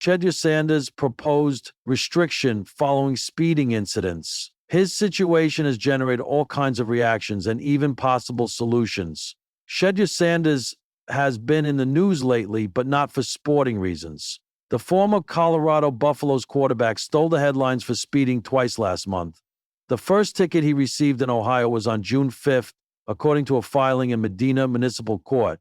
Shedeur Sanders proposed restriction following speeding incidents. His situation has generated all kinds of reactions and even possible solutions. Shedeur Sanders has been in the news lately, but not for sporting reasons. The former Colorado Buffaloes quarterback stole the headlines for speeding twice last month. The first ticket he received in Ohio was on June 5th, according to a filing in Medina Municipal Court.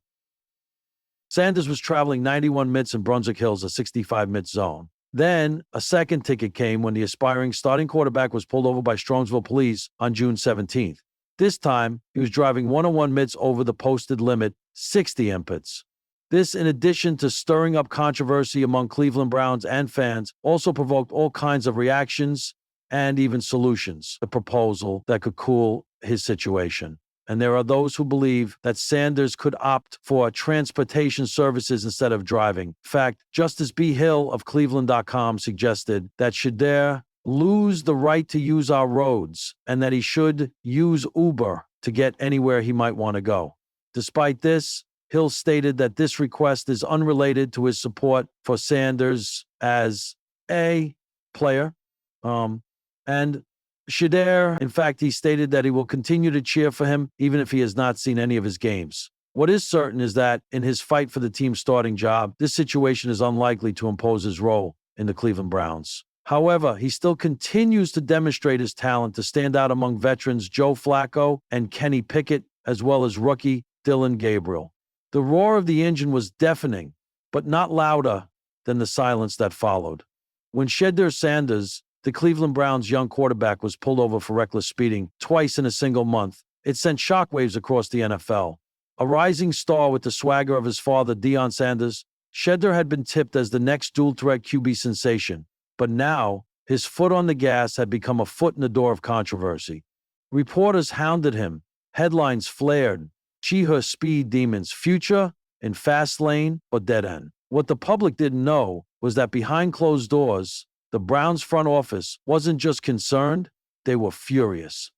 Sanders was traveling 91 miles in Brunswick Hills, a 65-mile zone. Then, a second ticket came when the aspiring starting quarterback was pulled over by Strongsville police on June 17th. This time, he was driving 101 miles over the posted limit, 60 mph. This, in addition to stirring up controversy among Cleveland Browns and fans, also provoked all kinds of reactions and even solutions. A proposal that could cool his situation. And there are those who believe that Sanders could opt for transportation services instead of driving. In fact, Justice B. Hill of Cleveland.com suggested that Shedeur lose the right to use our roads and that he should use Uber to get anywhere he might want to go. Despite this, Hill stated that this request is unrelated to his support for Sanders as a player. And Shedeur, in fact, he stated that he will continue to cheer for him even if he has not seen any of his games. What is certain is that in his fight for the team's starting job, this situation is unlikely to impose his role in the Cleveland Browns. However, he still continues to demonstrate his talent to stand out among veterans Joe Flacco and Kenny Pickett, as well as rookie Dylan Gabriel. The roar of the engine was deafening, but not louder than the silence that followed. When Shedeur Sanders, the Cleveland Browns' young quarterback, was pulled over for reckless speeding twice in a single month, it sent shockwaves across the NFL. A rising star with the swagger of his father, Deion Sanders, Shedeur had been tipped as the next dual-threat QB sensation, but now his foot on the gas had become a foot in the door of controversy. Reporters hounded him, headlines flared, her speed demons, future in fast lane or dead end. What the public didn't know was that behind closed doors, the Browns front office wasn't just concerned, they were furious.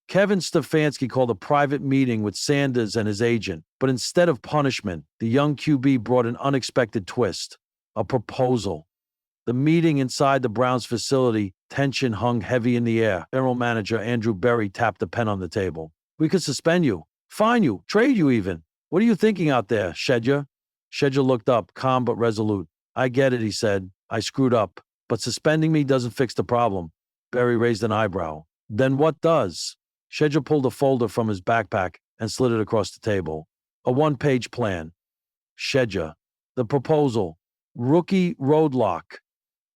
Kevin Stefanski called a private meeting with Sanders and his agent, but instead of punishment, the young QB brought an unexpected twist, a proposal. The meeting inside the Browns facility, tension hung heavy in the air. General manager Andrew Berry tapped a pen on the table. "We could suspend you, fine you, trade you even. What are you thinking out there, Shedeur?" Shedeur looked up, calm but resolute. "I get it," he said. "I screwed up. But suspending me doesn't fix the problem." Berry raised an eyebrow. "Then what does?" Shedeur pulled a folder from his backpack and slid it across the table. A one-page plan. Shedeur. The proposal. Rookie roadlock.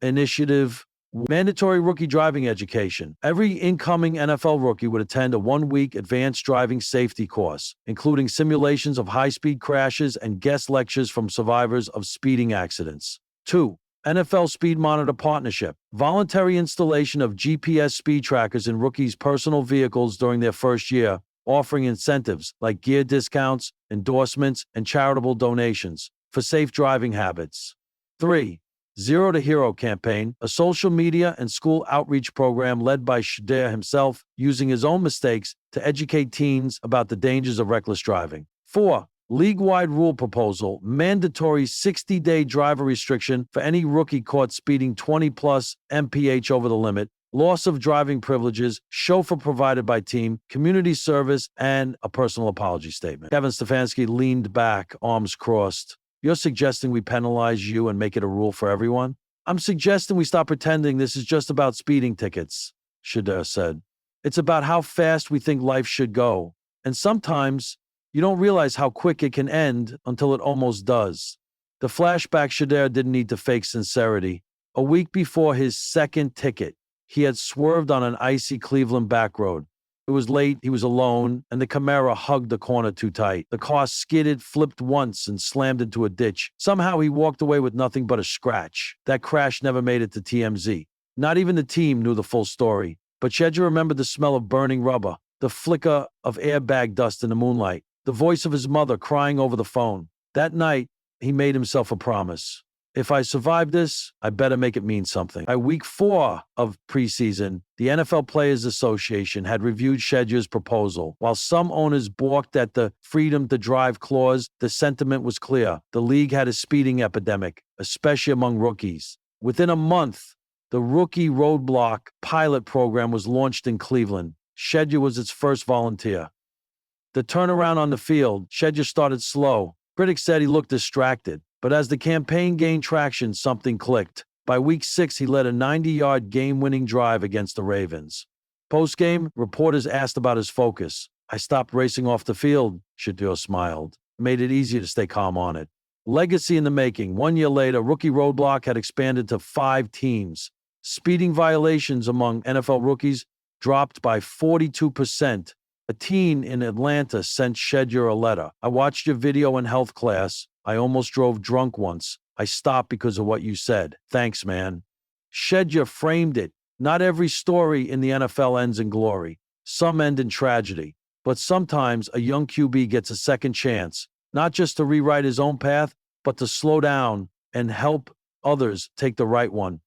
Initiative. Mandatory rookie driving education. Every incoming NFL rookie would attend a one-week advanced driving safety course, including simulations of high-speed crashes and guest lectures from survivors of speeding accidents. 2. NFL Speed Monitor Partnership. Voluntary installation of GPS speed trackers in rookies' personal vehicles during their first year, offering incentives like gear discounts, endorsements, and charitable donations for safe driving habits. 3. Zero to Hero campaign, a social media and school outreach program led by Shedeur himself, using his own mistakes to educate teens about the dangers of reckless driving. 4. League-wide rule proposal, mandatory 60-day driver restriction for any rookie caught speeding 20-plus mph over the limit, loss of driving privileges, chauffeur provided by team, community service, and a personal apology statement. Kevin Stefanski leaned back, arms crossed. "You're suggesting we penalize you and make it a rule for everyone?" "I'm suggesting we stop pretending this is just about speeding tickets," Shedeur said. "It's about how fast we think life should go. And sometimes you don't realize how quick it can end until it almost does." The flashback Shedeur didn't need to fake sincerity. A week before his second ticket, he had swerved on an icy Cleveland back road. It was late, he was alone, and the Camaro hugged the corner too tight. The car skidded, flipped once, and slammed into a ditch. Somehow he walked away with nothing but a scratch. That crash never made it to TMZ. Not even the team knew the full story. But Shedeur remembered the smell of burning rubber, the flicker of airbag dust in the moonlight, the voice of his mother crying over the phone. That night, he made himself a promise. If I survive this, I better make it mean something. By week 4 of preseason, the NFL Players Association had reviewed Shedeur's proposal. While some owners balked at the freedom to drive clause, the sentiment was clear. The league had a speeding epidemic, especially among rookies. Within a month, the rookie roadblock pilot program was launched in Cleveland. Shedeur was its first volunteer. The turnaround on the field, Shedeur started slow. Critics said he looked distracted. But as the campaign gained traction, something clicked. By week 6, he led a 90-yard game-winning drive against the Ravens. Post-game, reporters asked about his focus. I stopped racing off the field, Shedeur smiled. It made it easier to stay calm on it. Legacy in the making. 1 year later, rookie roadblock had expanded to 5 teams. Speeding violations among NFL rookies dropped by 42%. A teen in Atlanta sent Shedeur a letter. I watched your video in health class. I almost drove drunk once. I stopped because of what you said. Thanks, man. Shedeur framed it. Not every story in the NFL ends in glory. Some end in tragedy. But sometimes a young QB gets a second chance, not just to rewrite his own path, but to slow down and help others take the right one.